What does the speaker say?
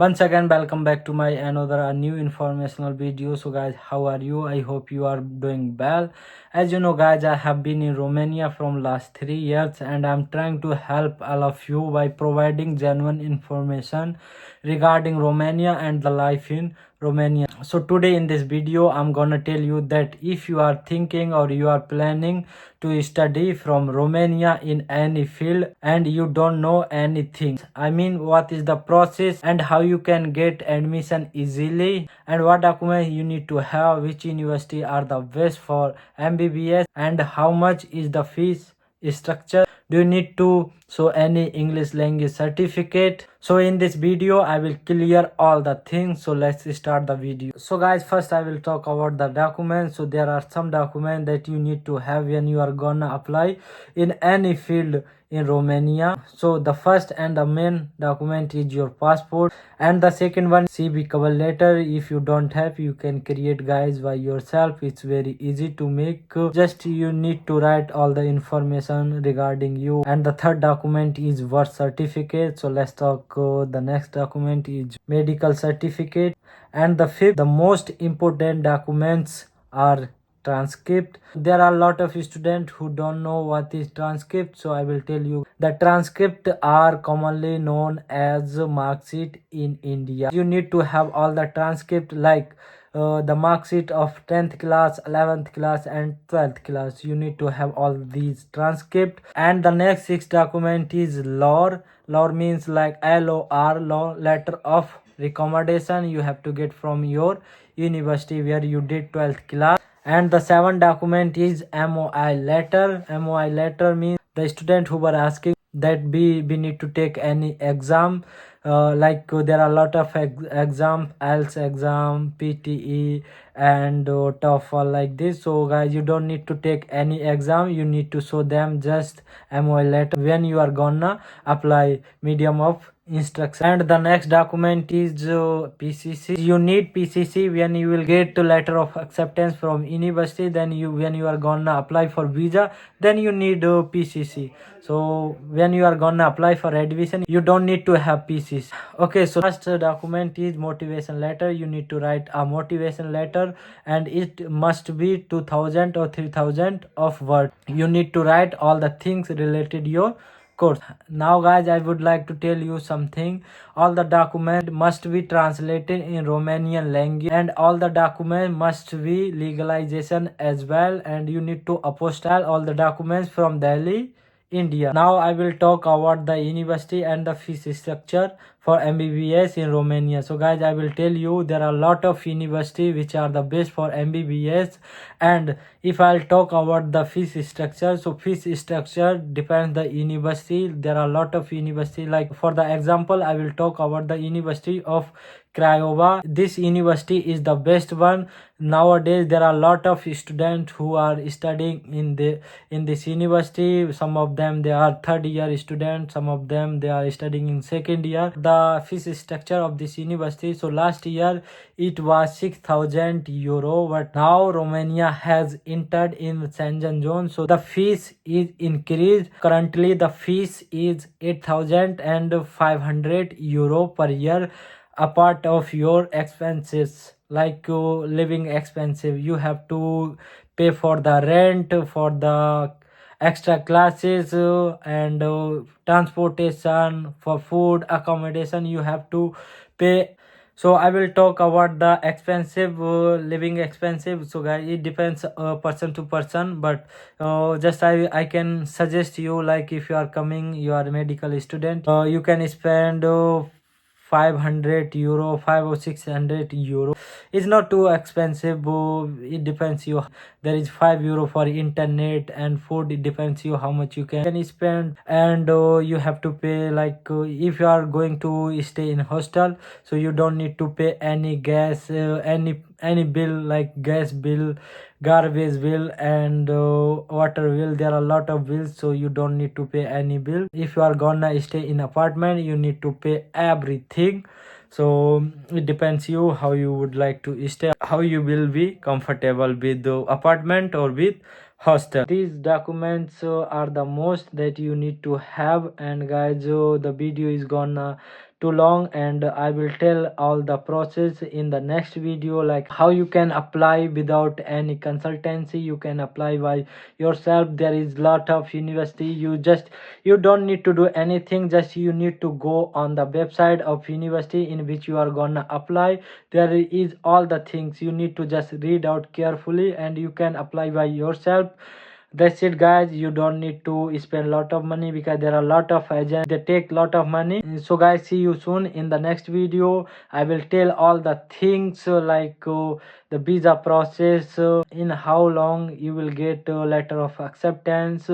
Once again, welcome back to my another new informational video. So guys, how are you? I hope you are doing well. As you know guys, I have been in Romania from last 3 years and I'm trying to help all of you by providing genuine information regarding Romania and the life in Romania. So today in this video, I'm gonna tell you that if you are thinking or you are planning to study from Romania in any field and you don't know anything, I mean what is the process and how you can get admission easily and what documents you need to have, which university are the best for MBBS and how much is the fees structure, do you need to show any English language certificate. So in this video I will clear all the things. So let's start the video. So guys, first I will talk about the documents. So there are some documents that you need to have when you are gonna apply in any field in Romania. So the first and the main document is your passport and the second one CV cover letter. If you don't have, you can create guys by yourself. It's very easy to make. Just you need to write all the information regarding you. And the third document is birth certificate. So let's talk. The next document is medical certificate. And the fifth, the most important documents are transcript. There are a lot of students who don't know what is transcript, so I will tell you. The transcript are commonly known as mark sheet in India. You need to have all the transcript like the mark sheet of 10th class, 11th class and 12th class. You need to have all these transcript. And the next six document is LOR. LOR means like LOR, law letter of recommendation. You have to get from your university where you did 12th class. And the seventh document is MOI letter. MOI letter means the student who were asking that we need to take any exam, there are a lot of exam, IELTS exam, PTE and TOEFL like this. So guys, you don't need to take any exam, you need to show them just MOI letter when you are gonna apply medium of instruction. And the next document is PCC. You need PCC when you will get the letter of acceptance from university. Then when you are gonna apply for visa, then you need PCC. So when you are gonna apply for admission, you don't need to have PCC. Okay, so first document is motivation letter. You need to write a motivation letter and it must be 2000 or 3000 of word. You need to write all the things related your course. Now guys, I would like to tell you something. All the document must be translated in Romanian language and all the document must be legalization as well, and you need to apostille all the documents from Delhi, India. Now I will talk about the university and the fees structure for MBBS in Romania. So guys, I will tell you there are a lot of university which are the best for MBBS. And if I'll talk about the fees structure, so fees structure depends the university. There are a lot of university, like for the example I will talk about the University of Craiova. This university is the best one. Nowadays there are a lot of students who are studying in this university. Some of them they are third year students, some of them they are studying in second year. The fees structure of this university, so last year it was 6,000 euro, but now Romania has entered in Schengen zone, so the fees is increased. Currently the fees is 8,500 euro per year. A part of your expenses like living expensive, you have to pay for the rent, for the extra classes and transportation, for food accommodation you have to pay. So I will talk about the expensive living expensive. So guys, it depends person to person, but just I can suggest you, like if you are coming, you are a medical student, you can spend 500 euro, 5 or 600 euro. It's not too expensive, it depends you. There is 5 euro for internet and food. It depends you how much you can spend. And you have to pay, like if you are going to stay in hostel, so you don't need to pay any gas, any bill like gas bill, garbage bill and water bill. There are a lot of bills, so you don't need to pay any bill. If you are gonna stay in apartment, you need to pay everything. So it depends you how you would like to stay, how you will be comfortable with the apartment or with hostel. These documents are the most that you need to have. And guys, the video is gonna too long, and I will tell all the process in the next video, like how you can apply without any consultancy. You can apply by yourself. There is lot of university. You don't need to do anything, just you need to go on the website of university in which you are gonna apply. There is all the things you need to just read out carefully, and you can apply by yourself. That's it guys, you don't need to spend a lot of money, because there are a lot of agents, they take lot of money. So guys, see you soon in the next video. I will tell all the things, the visa process, in how long you will get a letter of acceptance,